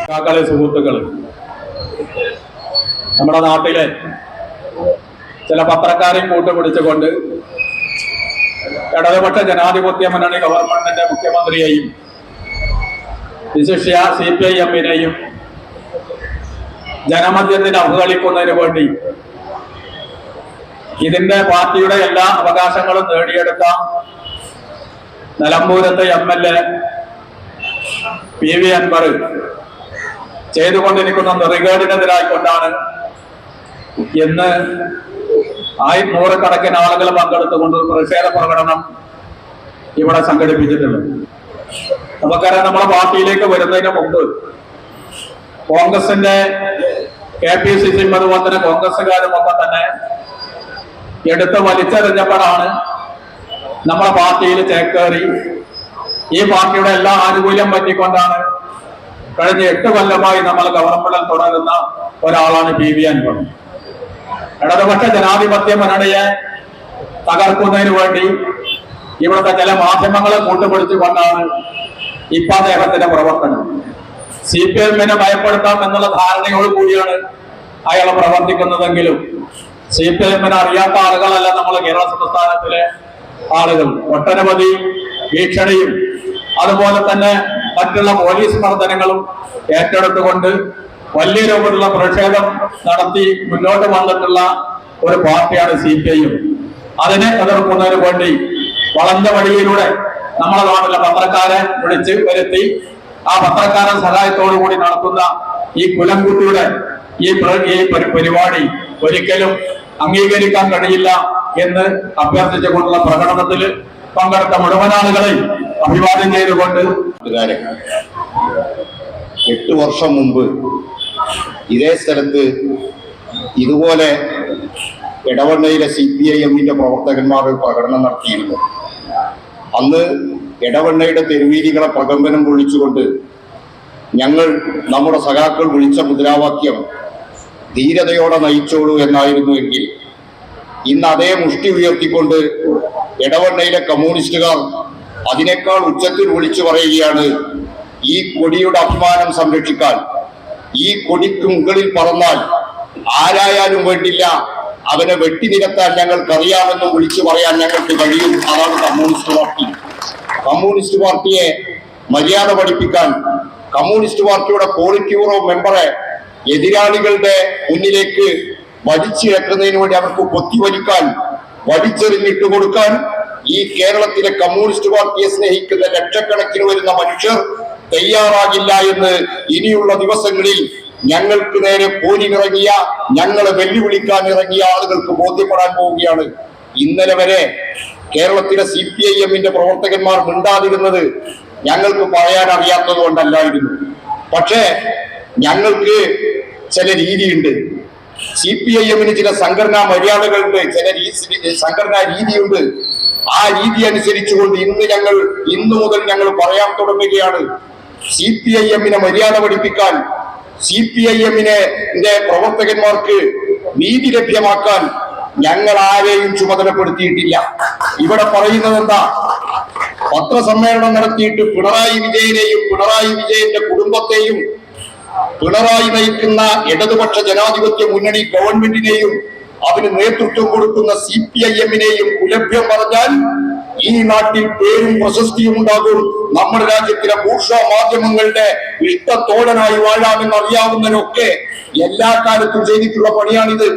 കാക്കാലെ സുഹൃത്തുക്കള്, നമ്മുടെ നാട്ടിലെ ചില പത്രക്കാരെയും കൂട്ടുപിടിച്ചുകൊണ്ട് ഇടതുപക്ഷ ജനാധിപത്യ മുന്നണി ഗവൺമെന്റിന്റെ മുഖ്യമന്ത്രിയെയും വിശിഷ്യ CPIM-നെയും ജനമധ്യത്തിൽ അവഹേളിക്കുന്നതിന് വേണ്ടി ഇതിന്റെ പാർട്ടിയുടെ എല്ലാ അവകാശങ്ങളും നേടിയെടുത്ത നിലമ്പൂരത്തെ MLA PV അൻവർ ചെയ്തുകൊണ്ടിരിക്കുന്ന നെറികേടിനെതിരായിക്കൊണ്ടാണ് ഇന്ന് നൂറുകണക്കിന് ആളുകൾ പങ്കെടുത്തുകൊണ്ട് പ്രതിഷേധ പ്രകടനം ഇവിടെ സംഘടിപ്പിച്ചിട്ടുള്ളത്. നമുക്കറിയാം, നമ്മുടെ പാർട്ടിയിലേക്ക് വരുന്നതിന് മുമ്പ് കോൺഗ്രസിന്റെ KPCC അതുപോലെ തന്നെ കോൺഗ്രസുകാരും ഒക്കെ തന്നെ എടുത്ത് വലിച്ചെറിഞ്ഞപ്പോഴാണ് നമ്മുടെ പാർട്ടിയിൽ ചേക്കേറി ഈ പാർട്ടിയുടെ എല്ലാ ആനുകൂല്യം പറ്റിക്കൊണ്ടാണ് കഴിഞ്ഞ 8 കൊല്ലമായി നമ്മൾ ഗവർണമെന്റിൽ തുടരുന്ന ഒരാളാണ് PV അൻവർ. ഇടതുപക്ഷ ജനാധിപത്യ മുന്നണിയെ തകർക്കുന്നതിന് വേണ്ടി ഇവിടുത്തെ ചില മാധ്യമങ്ങളെ കൂട്ടുപിടിച്ചുകൊണ്ടാണ് ഇപ്പൊ അദ്ദേഹത്തിന്റെ പ്രവർത്തനം. CPM-നെ ഭയപ്പെടുത്താം എന്നുള്ള ധാരണയോട് കൂടിയാണ് അയാൾ പ്രവർത്തിക്കുന്നതെങ്കിലും CPM-നെ അറിയാത്ത ആളുകളല്ല നമ്മൾ കേരള സംസ്ഥാനത്തിലെ ആളുകൾ. ഒട്ടനവധി ഭീഷണിയും അതുപോലെ തന്നെ മറ്റുള്ള പോലീസ് മർദ്ദനങ്ങളും ഏറ്റെടുത്തുകൊണ്ട് വലിയ രൂപത്തിലുള്ള പ്രതിഷേധം നടത്തി മുന്നോട്ട് വന്നിട്ടുള്ള ഒരു പാർട്ടിയാണ് CPIM. അതിനെ എതിർക്കുന്നതിന് വേണ്ടി വളഞ്ഞ വഴിയിലൂടെ നമ്മളെ നാട്ടിലെ പത്രക്കാരെ വിളിച്ച് വരുത്തി ആ പത്രക്കാരുടെ സഹായത്തോടു കൂടി നടത്തുന്ന ഈ കുലംകുട്ടിയുടെ ഈ പരിപാടി ഒരിക്കലും അംഗീകരിക്കാൻ കഴിയില്ല എന്ന് അഭ്യർത്ഥിച്ചുകൊണ്ടുള്ള പ്രകടനത്തിൽ പങ്കെടുത്ത മുഴുവൻ ആളുകളെ അഭിവാദ്യം ചെയ്തുകൊണ്ട് 8 വർഷം മുമ്പ് ഇതേ സ്ഥലത്ത് ഇതുപോലെ ഇടവണ്ണയിലെ CPIM-ന്റെ പ്രവർത്തകന്മാർ പ്രകടനം നടത്തിയിരുന്നു. അന്ന് ഇടവണ്ണയുടെ തെരുവീതികളെ പ്രകമ്പനം കൊള്ളിച്ചുകൊണ്ട് ഞങ്ങൾ നമ്മുടെ സഖാക്കൾ വിളിച്ച മുദ്രാവാക്യം ധീരതയോടെ നയിച്ചോളൂ എന്നായിരുന്നു എങ്കിൽ ഇന്ന് അതേ മുഷ്ടി ഉയർത്തിക്കൊണ്ട് ഇടവണ്ണയിലെ കമ്മ്യൂണിസ്റ്റുകാർ അതിനേക്കാൾ ഉച്ചത്തിൽ വിളിച്ചു പറയുകയാണ്, ഈ കൊടിയുടെ അഭിമാനം സംരക്ഷിക്കാൻ, ഈ കൊടിക്ക് മുകളിൽ പറന്നാൽ ആരായാലും വേണ്ടില്ല, അവനെ വെട്ടിനിരത്താൻ ഞങ്ങൾക്കറിയാമെന്നും വിളിച്ചു പറയാൻ ഞങ്ങൾക്ക് കഴിയും. അതാണ് കമ്മ്യൂണിസ്റ്റ് പാർട്ടി. കമ്മ്യൂണിസ്റ്റ് പാർട്ടിയെ മര്യാദ പഠിപ്പിക്കാൻ, കമ്മ്യൂണിസ്റ്റ് പാർട്ടിയുടെ പോളിറ്റ് ബ്യൂറോ മെമ്പറെ എതിരാളികളുടെ മുന്നിലേക്ക് വലിച്ചിഴക്കുന്നതിന് വേണ്ടി അവർക്ക് കൊത്തിവലിക്കാൻ, വലിച്ചെറിഞ്ഞിട്ട് കൊടുക്കാൻ ഈ കേരളത്തിലെ കമ്മ്യൂണിസ്റ്റ് പാർട്ടിയെ സ്നേഹിക്കുന്ന ലക്ഷക്കണക്കിന് വരുന്ന മനുഷ്യർ തയ്യാറാകില്ല എന്ന് ഇനിയുള്ള ദിവസങ്ങളിൽ ഞങ്ങൾക്ക് നേരെ പോരിനിറങ്ങിയ, ഞങ്ങളെ വെല്ലുവിളിക്കാൻ ഇറങ്ങിയ ആളുകൾക്ക് ബോധ്യപ്പെടാൻ പോവുകയാണ്. ഇന്നലെ വരെ കേരളത്തിലെ CPIM-ന്റെ പ്രവർത്തകന്മാർ മിണ്ടാതിരുന്നത് ഞങ്ങൾക്ക് പറയാൻ അറിയാത്തത് കൊണ്ടല്ലായിരുന്നു. പക്ഷേ ഞങ്ങൾക്ക് ചില രീതിയുണ്ട്. CPIM-ന് ചില സംഘടനാ മര്യാദകളുണ്ട്, ചില സംഘടനാ രീതിയുണ്ട്. ആ രീതി അനുസരിച്ചുകൊണ്ട് ഇന്നു മുതൽ ഞങ്ങൾ പറയാൻ തുടങ്ങുകയാണ്. CPIM-നെ മര്യാദ പഠിപ്പിക്കാൻ, CPIM-ന്റെ പ്രവർത്തകന്മാർക്ക് നീതി ലഭ്യമാക്കാൻ ഞങ്ങൾ ആരെയും ചുമതലപ്പെടുത്തിയിട്ടില്ല. ഇവിടെ പറയുന്നത് എന്താ? പത്രസമ്മേളനം നടത്തിയിട്ട് പിണറായി വിജയനെയും പിണറായി വിജയന്റെ കുടുംബത്തെയും പിണറായി നയിക്കുന്ന ഇടതുപക്ഷ ജനാധിപത്യ മുന്നണി ഗവൺമെന്റിനെയും അതിന് നേതൃത്വം കൊടുക്കുന്ന CPIM-നെയും കുലഭ്യം പറഞ്ഞാൽ ഈ നാട്ടിൽ പേരും പ്രശസ്തിയും ഉണ്ടാകും. നമ്മുടെ രാജ്യത്തിലെ ബൂർഷ്വാ മാധ്യമങ്ങളുടെ ഇഷ്ടത്തോടനായി വാഴാമെന്ന് അറിയാവുന്നതിനൊക്കെ എല്ലാ കാലത്തും ചെയ്തിട്ടുള്ള പണിയാണിത്.